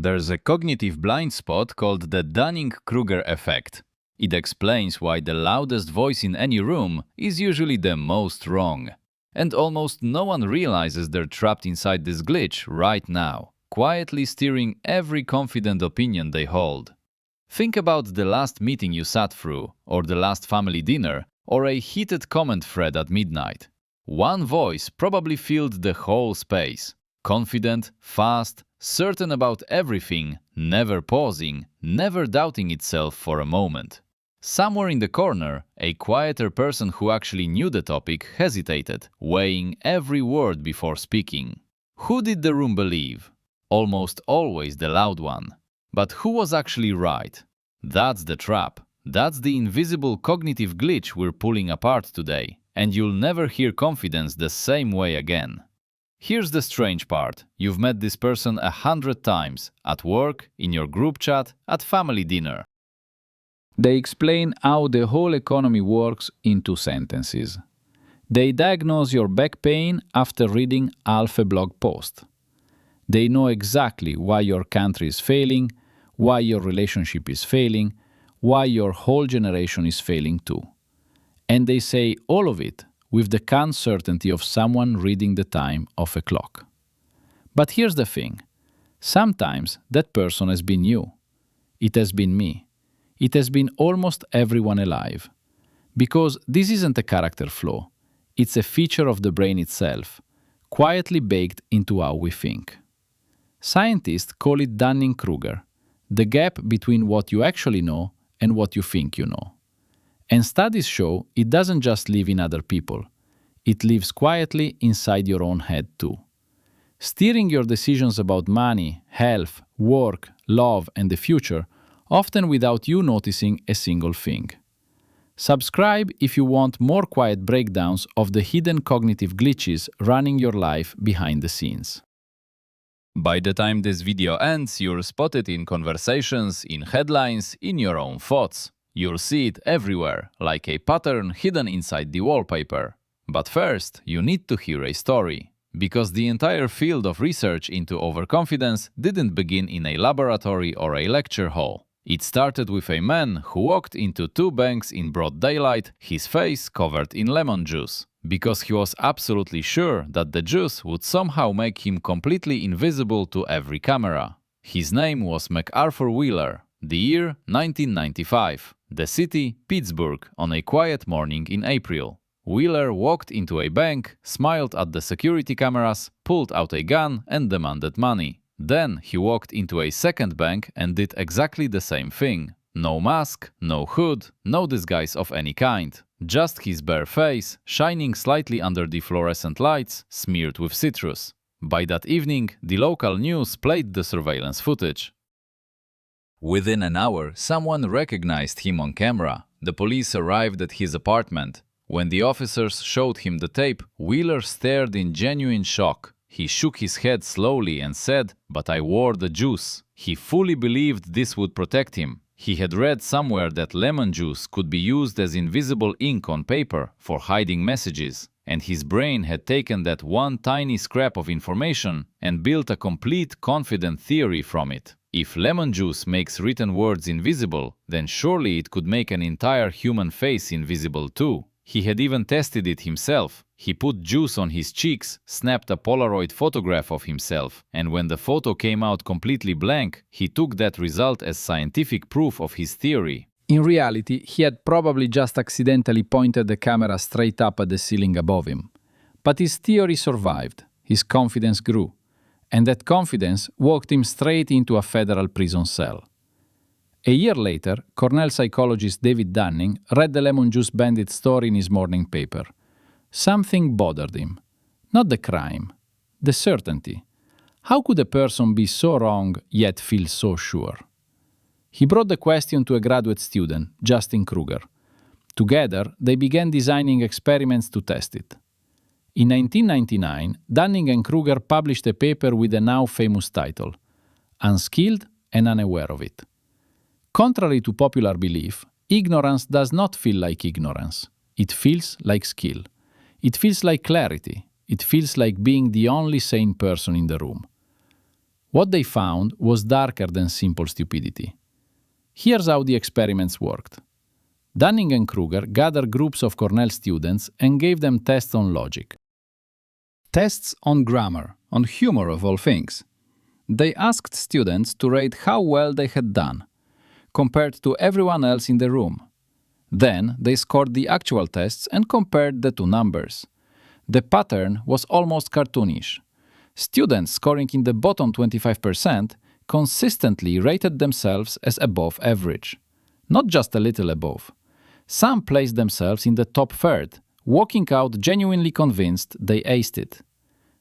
there's a cognitive blind spot called the Dunning-Kruger Effect. It explains why the loudest voice in any room is usually the most wrong. And almost no one realizes they're trapped inside this glitch right now, quietly steering every confident opinion they hold. Think about the last meeting you sat through, or the last family dinner, or a heated comment thread at midnight. One voice probably filled the whole space. Confident, fast, certain about everything, never pausing, never doubting itself for a moment. Somewhere in the corner, a quieter person who actually knew the topic hesitated, weighing every word before speaking. Who did the room believe? Almost always the loud one. But who was actually right? That's the trap. That's the invisible cognitive glitch we're pulling apart today, and you'll never hear confidence the same way again. Here's the strange part. You've met this person 100 times, at work, in your group chat, at family dinner. They explain how the whole economy works in 2 sentences. They diagnose your back pain after reading half a blog post. They know exactly why your country is failing, why your relationship is failing, why your whole generation is failing too. And they say all of it with the calm certainty of someone reading the time of a clock. But here's the thing. Sometimes that person has been you. It has been me. It has been almost everyone alive. Because this isn't a character flaw. It's a feature of the brain itself, quietly baked into how we think. Scientists call it Dunning-Kruger, the gap between what you actually know and what you think you know. And studies show it doesn't just live in other people. It lives quietly inside your own head too. Steering your decisions about money, health, work, love, and the future, often without you noticing a single thing. Subscribe if you want more quiet breakdowns of the hidden cognitive glitches running your life behind the scenes. By the time this video ends, you'll spot it in conversations, in headlines, in your own thoughts. You'll see it everywhere, like a pattern hidden inside the wallpaper. But first, you need to hear a story. Because the entire field of research into overconfidence didn't begin in a laboratory or a lecture hall. It started with a man who walked into 2 banks in broad daylight, his face covered in lemon juice, because he was absolutely sure that the juice would somehow make him completely invisible to every camera. His name was McArthur Wheeler, the year 1995, the city Pittsburgh, on a quiet morning in April. Wheeler walked into a bank, smiled at the security cameras, pulled out a gun and demanded money. Then he walked into a second bank and did exactly the same thing. No mask, no hood, no disguise of any kind. Just his bare face, shining slightly under the fluorescent lights, smeared with citrus. By that evening, the local news played the surveillance footage. Within an hour, someone recognized him on camera. The police arrived at his apartment. When the officers showed him the tape, Wheeler stared in genuine shock. He shook his head slowly and said, "But I wore the juice." He fully believed this would protect him. He had read somewhere that lemon juice could be used as invisible ink on paper for hiding messages, and his brain had taken that one tiny scrap of information and built a complete confident theory from it. If lemon juice makes written words invisible, then surely it could make an entire human face invisible too. He had even tested it himself. He put juice on his cheeks, snapped a Polaroid photograph of himself, and when the photo came out completely blank, he took that result as scientific proof of his theory. In reality, he had probably just accidentally pointed the camera straight up at the ceiling above him. But his theory survived, his confidence grew, and that confidence walked him straight into a federal prison cell. A year later, Cornell psychologist David Dunning read the lemon juice bandit story in his morning paper. Something bothered him. Not the crime, the certainty. How could a person be so wrong yet feel so sure? He brought the question to a graduate student, Justin Kruger. Together, they began designing experiments to test it. In 1999, Dunning and Kruger published a paper with the now famous title, Unskilled and Unaware of It. Contrary to popular belief, ignorance does not feel like ignorance. It feels like skill. It feels like clarity. It feels like being the only sane person in the room. What they found was darker than simple stupidity. Here's how the experiments worked. Dunning and Kruger gathered groups of Cornell students and gave them tests on logic. Tests on grammar, on humor of all things. They asked students to rate how well they had done, compared to everyone else in the room. Then they scored the actual tests and compared the two numbers. The pattern was almost cartoonish. Students scoring in the bottom 25% consistently rated themselves as above average, not just a little above. Some placed themselves in the top third, walking out genuinely convinced they aced it.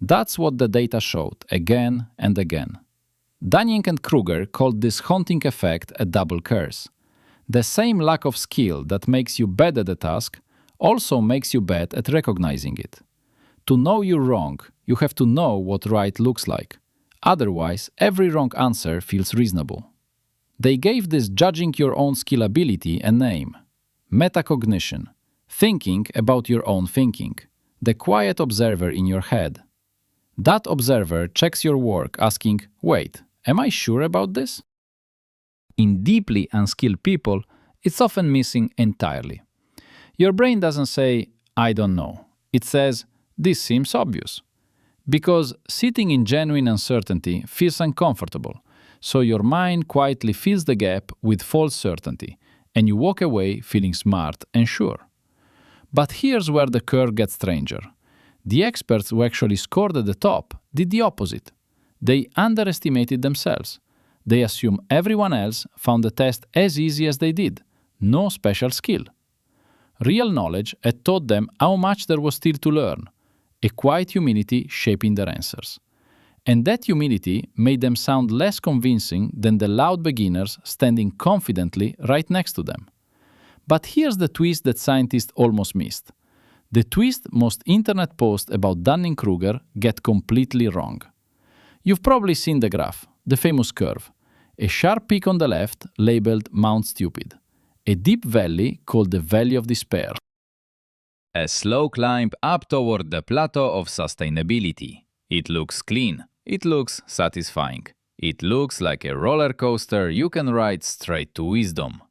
That's what the data showed again and again. Dunning and Kruger called this haunting effect a double curse. The same lack of skill that makes you bad at a task also makes you bad at recognizing it. To know you're wrong, you have to know what right looks like. Otherwise, every wrong answer feels reasonable. They gave this judging your own skill ability a name. Metacognition. Thinking about your own thinking. The quiet observer in your head. That observer checks your work asking, wait, am I sure about this? In deeply unskilled people, it's often missing entirely. Your brain doesn't say, I don't know. It says, this seems obvious. Because sitting in genuine uncertainty feels uncomfortable, so your mind quietly fills the gap with false certainty, and you walk away feeling smart and sure. But here's where the curve gets stranger. The experts who actually scored at the top did the opposite. They underestimated themselves. They assumed everyone else found the test as easy as they did, no special skill. Real knowledge had taught them how much there was still to learn, a quiet humility shaping their answers. And that humility made them sound less convincing than the loud beginners standing confidently right next to them. But here's the twist that scientists almost missed. The twist most internet posts about Dunning-Kruger get completely wrong. You've probably seen the graph, the famous curve. A sharp peak on the left, labeled Mount Stupid. A deep valley called the Valley of Despair. A slow climb up toward the plateau of sustainability. It looks clean. It looks satisfying. It looks like a roller coaster you can ride straight to wisdom.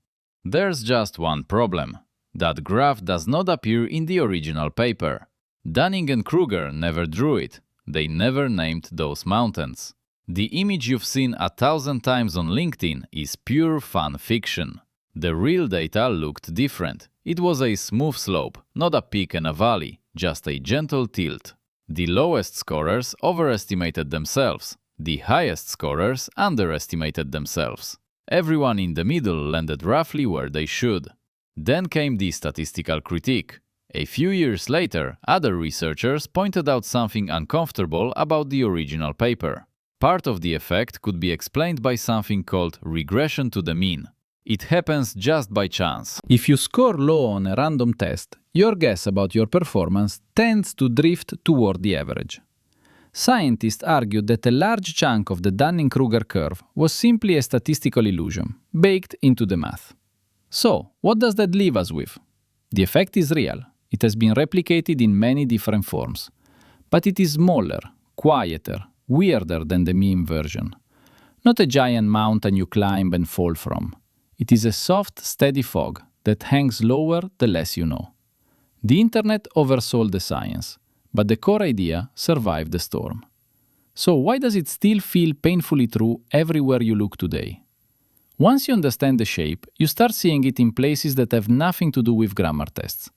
There's just one problem. That graph does not appear in the original paper. Dunning and Kruger never drew it. They never named those mountains. The image you've seen 1,000 times on LinkedIn is pure fan fiction. The real data looked different. It was a smooth slope, not a peak and a valley, just a gentle tilt. The lowest scorers overestimated themselves. The highest scorers underestimated themselves. Everyone in the middle landed roughly where they should. Then came the statistical critique. A few years later, other researchers pointed out something uncomfortable about the original paper. Part of the effect could be explained by something called regression to the mean. It happens just by chance. If you score low on a random test, your guess about your performance tends to drift toward the average. Scientists argued that a large chunk of the Dunning-Kruger curve was simply a statistical illusion, baked into the math. So, what does that leave us with? The effect is real. It has been replicated in many different forms. But it is smaller, quieter, weirder than the meme version. Not a giant mountain you climb and fall from. It is a soft, steady fog that hangs lower the less you know. The internet oversold the science, but the core idea survived the storm. So why does it still feel painfully true everywhere you look today? Once you understand the shape, you start seeing it in places that have nothing to do with grammar tests.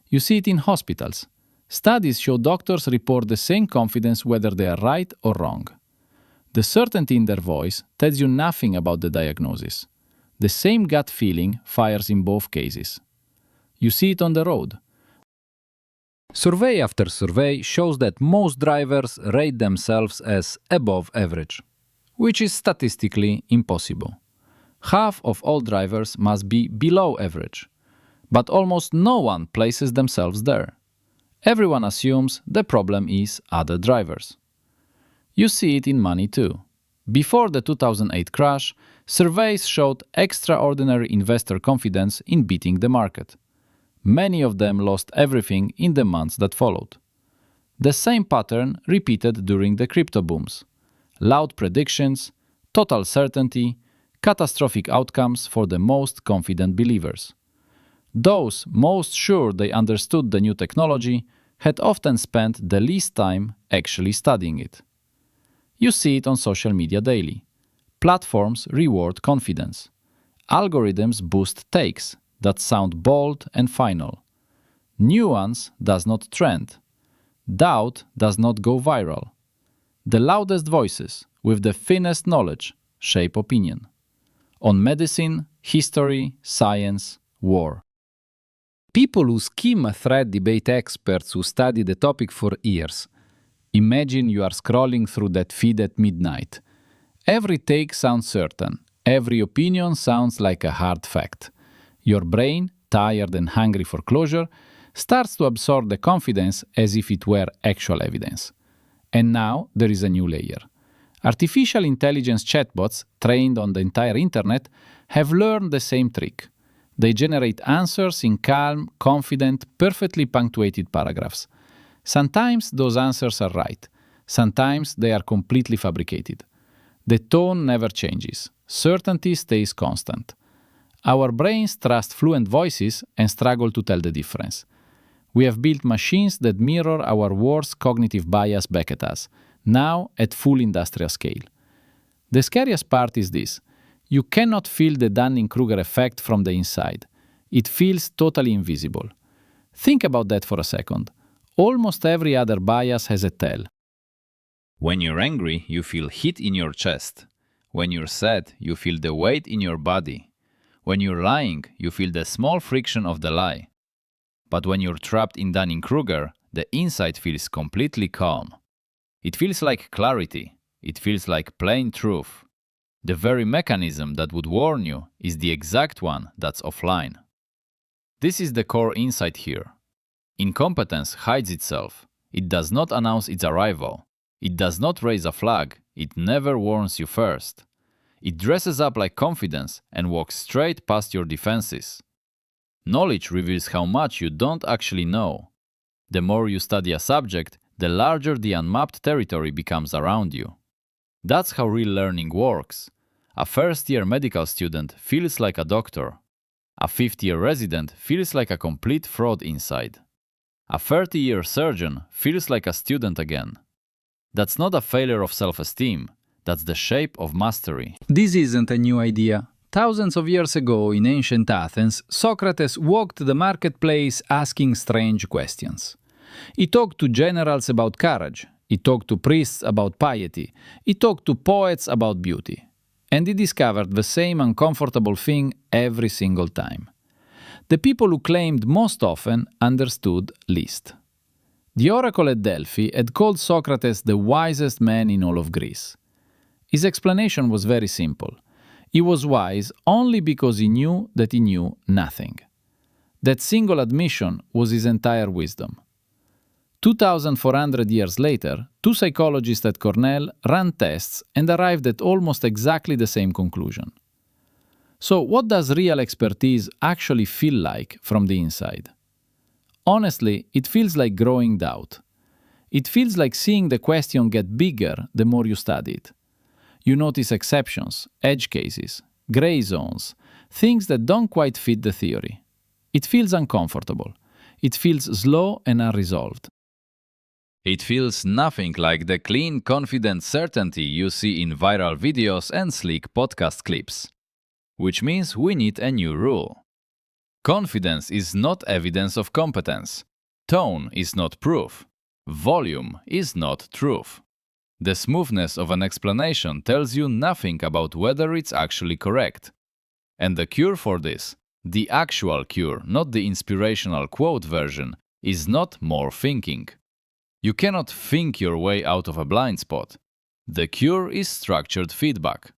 You see it in hospitals. Studies show doctors report the same confidence whether they are right or wrong. The certainty in their voice tells you nothing about the diagnosis. The same gut feeling fires in both cases. You see it on the road. Survey after survey shows that most drivers rate themselves as above average, which is statistically impossible. Half of all drivers must be below average, but almost no one places themselves there. Everyone assumes the problem is other drivers. You see it in money too. Before the 2008 crash, surveys showed extraordinary investor confidence in beating the market. Many of them lost everything in the months that followed. The same pattern repeated during the crypto booms. loud predictions, total certainty, catastrophic outcomes for the most confident believers. Those most sure they understood the new technology had often spent the least time actually studying it. You see it on social media daily. Platforms reward confidence. Algorithms boost takes that sound bold and final. Nuance does not trend. Doubt does not go viral. The loudest voices, with the thinnest knowledge, shape opinion. On medicine, history, science, war. People who skim a thread debate experts who study the topic for years. Imagine you are scrolling through that feed at midnight. Every take sounds certain. Every opinion sounds like a hard fact. Your brain, tired and hungry for closure, starts to absorb the confidence as if it were actual evidence. And now there is a new layer. Artificial intelligence chatbots trained on the entire internet have learned the same trick. They generate answers in calm, confident, perfectly punctuated paragraphs. Sometimes those answers are right. Sometimes they are completely fabricated. The tone never changes. Certainty stays constant. Our brains trust fluent voices and struggle to tell the difference. We have built machines that mirror our worst cognitive bias back at us, now at full industrial scale. The scariest part is this. You cannot feel the Dunning-Kruger effect from the inside. It feels totally invisible. Think about that for a second. Almost every other bias has a tell. When you're angry, you feel heat in your chest. When you're sad, you feel the weight in your body. When you're lying, you feel the small friction of the lie. But when you're trapped in Dunning-Kruger, the inside feels completely calm. It feels like clarity. It feels like plain truth. The very mechanism that would warn you is the exact one that's offline. This is the core insight here. Incompetence hides itself. It does not announce its arrival. It does not raise a flag. It never warns you first. It dresses up like confidence and walks straight past your defenses. Knowledge reveals how much you don't actually know. The more you study a subject, the larger the unmapped territory becomes around you. That's how real learning works. A first-year medical student feels like a doctor. A fifth-year resident feels like a complete fraud inside. A 30-year surgeon feels like a student again. That's not a failure of self-esteem. That's the shape of mastery. This isn't a new idea. Thousands of years ago in ancient Athens, Socrates walked the marketplace asking strange questions. He talked to generals about courage. He talked to priests about piety. He talked to poets about beauty. And he discovered the same uncomfortable thing every single time. The people who claimed most often understood least. The oracle at Delphi had called Socrates the wisest man in all of Greece. His explanation was very simple. He was wise only because he knew that he knew nothing. That single admission was his entire wisdom. 2,400 years later, two psychologists at Cornell ran tests and arrived at almost exactly the same conclusion. So, what does real expertise actually feel like from the inside? Honestly, it feels like growing doubt. It feels like seeing the question get bigger the more you study it. You notice exceptions, edge cases, gray zones, things that don't quite fit the theory. It feels uncomfortable. It feels slow and unresolved. It feels nothing like the clean, confident certainty you see in viral videos and sleek podcast clips. Which means we need a new rule. Confidence is not evidence of competence. Tone is not proof. Volume is not truth. The smoothness of an explanation tells you nothing about whether it's actually correct. And the cure for this, the actual cure, not the inspirational quote version, is not more thinking. You cannot think your way out of a blind spot. The cure is structured feedback.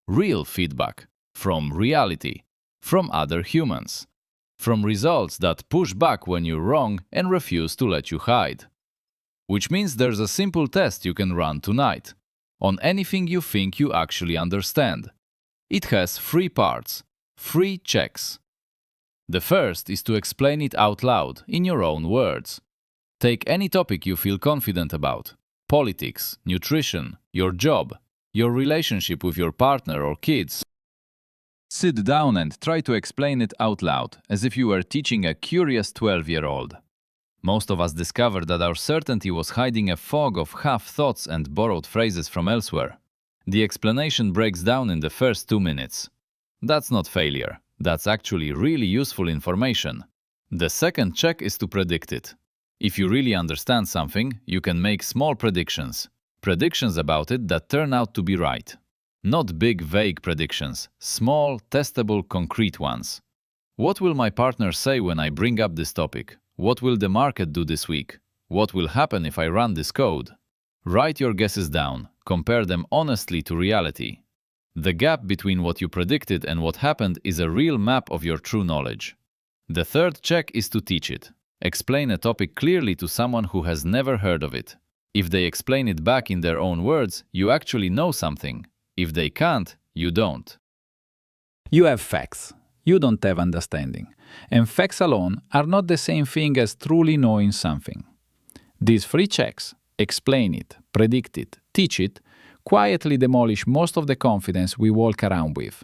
Real feedback. From reality. From other humans. From results that push back when you're wrong and refuse to let you hide. Which means there's a simple test you can run tonight. On anything you think you actually understand. It has 3 parts. 3 checks. The first is to explain it out loud, in your own words. Take any topic you feel confident about. Politics, nutrition, your job, Your relationship with your partner or kids. Sit down and try to explain it out loud, as if you were teaching a curious 12-year-old. Most of us discovered that our certainty was hiding a fog of half-thoughts and borrowed phrases from elsewhere. The explanation breaks down in the first 2 minutes. That's not failure. That's actually really useful information. The second check is to predict it. If you really understand something, you can make small predictions. Predictions about it that turn out to be right. Not big, vague predictions. Small, testable, concrete ones. What will my partner say when I bring up this topic? What will the market do this week? What will happen if I run this code? Write your guesses down. Compare them honestly to reality. The gap between what you predicted and what happened is a real map of your true knowledge. The third check is to teach it. Explain a topic clearly to someone who has never heard of it. If they explain it back in their own words, you actually know something. If they can't, you don't. You have facts. You don't have understanding. And facts alone are not the same thing as truly knowing something. These 3 checks, explain it, predict it, teach it, quietly demolish most of the confidence we walk around with.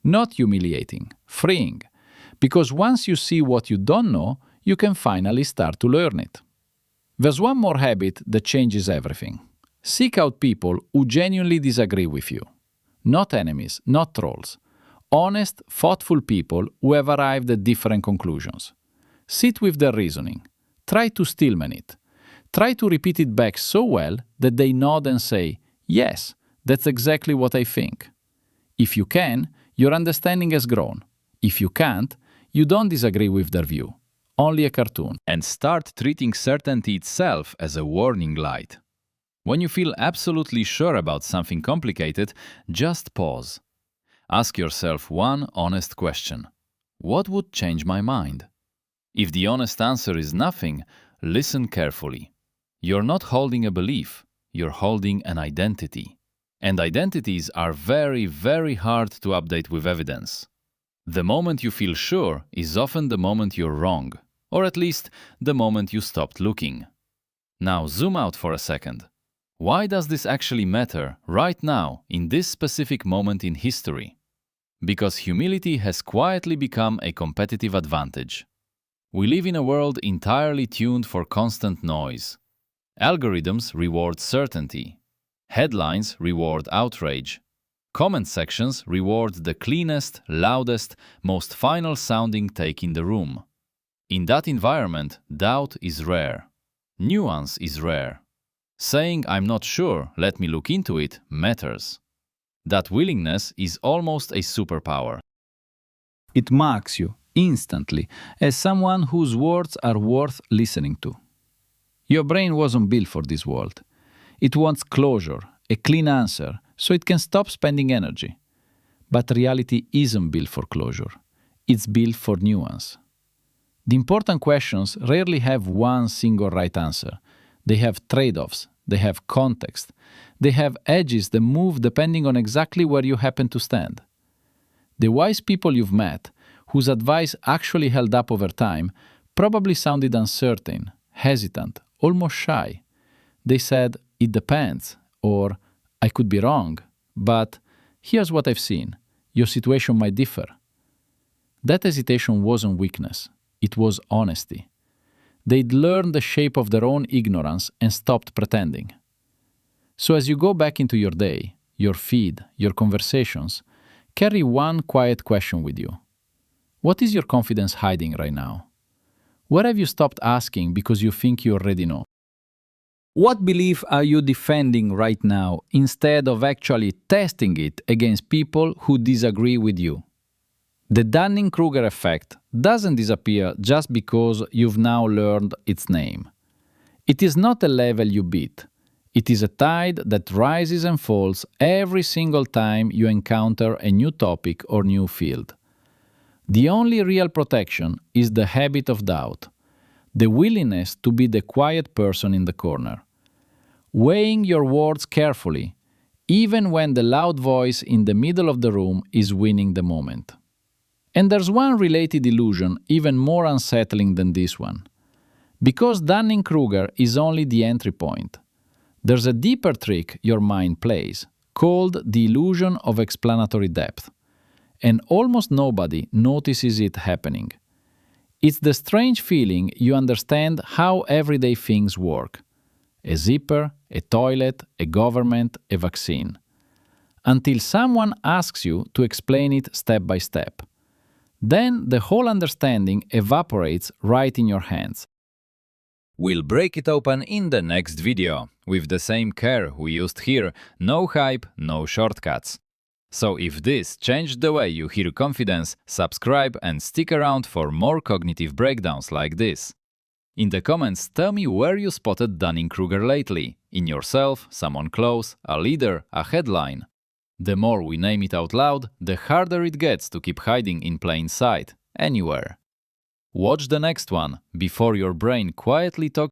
Not humiliating, freeing. Because once you see what you don't know, you can finally start to learn it. There's one more habit that changes everything. Seek out people who genuinely disagree with you. Not enemies, not trolls. Honest, thoughtful people who have arrived at different conclusions. Sit with their reasoning. Try to stillman it. Try to repeat it back so well that they nod and say, yes, that's exactly what I think. If you can, your understanding has grown. If you can't, you don't disagree with their view. Only a cartoon. And start treating certainty itself as a warning light. When you feel absolutely sure about something complicated, just pause. Ask yourself one honest question. What would change my mind? If the honest answer is nothing, listen carefully. You're not holding a belief, you're holding an identity. And identities are very, very hard to update with evidence. The moment you feel sure is often the moment you're wrong, or at least the moment you stopped looking. Now zoom out for a second. Why does this actually matter right now, in this specific moment in history? Because humility has quietly become a competitive advantage. We live in a world entirely tuned for constant noise. Algorithms reward certainty. Headlines reward outrage. Comment sections reward the cleanest, loudest, most final-sounding take in the room. In that environment, doubt is rare. Nuance is rare. Saying, I'm not sure, let me look into it, matters. That willingness is almost a superpower. It marks you, instantly, as someone whose words are worth listening to. Your brain wasn't built for this world. It wants closure, a clean answer, so it can stop spending energy. But reality isn't built for closure. It's built for nuance. The important questions rarely have one single right answer. They have trade-offs, they have context, they have edges that move depending on exactly where you happen to stand. The wise people you've met, whose advice actually held up over time, probably sounded uncertain, hesitant, almost shy. They said, it depends, or I could be wrong, but here's what I've seen. Your situation might differ. That hesitation wasn't weakness. It was honesty. They'd learned the shape of their own ignorance and stopped pretending. So as you go back into your day, your feed, your conversations, carry one quiet question with you. What is your confidence hiding right now? Where have you stopped asking because you think you already know? What belief are you defending right now instead of actually testing it against people who disagree with you? The Dunning-Kruger Effect doesn't disappear just because you've now learned its name. It is not a level you beat. It is a tide that rises and falls every single time you encounter a new topic or new field. The only real protection is the habit of doubt, the willingness to be the quiet person in the corner, weighing your words carefully, even when the loud voice in the middle of the room is winning the moment. And there's one related illusion even more unsettling than this one. Because Dunning-Kruger is only the entry point, there's a deeper trick your mind plays, called the illusion of explanatory depth, and almost nobody notices it happening. It's the strange feeling you understand how everyday things work. A zipper, a toilet, a government, a vaccine. Until someone asks you to explain it step by step. Then the whole understanding evaporates right in your hands. We'll break it open in the next video, with the same care we used here, no hype, no shortcuts. So if this changed the way you hear confidence, subscribe and stick around for more cognitive breakdowns like this. In the comments, tell me where you spotted Dunning-Kruger lately. In yourself, someone close, a leader, a headline. The more we name it out loud, the harder it gets to keep hiding in plain sight, anywhere. Watch the next one, before your brain quietly talks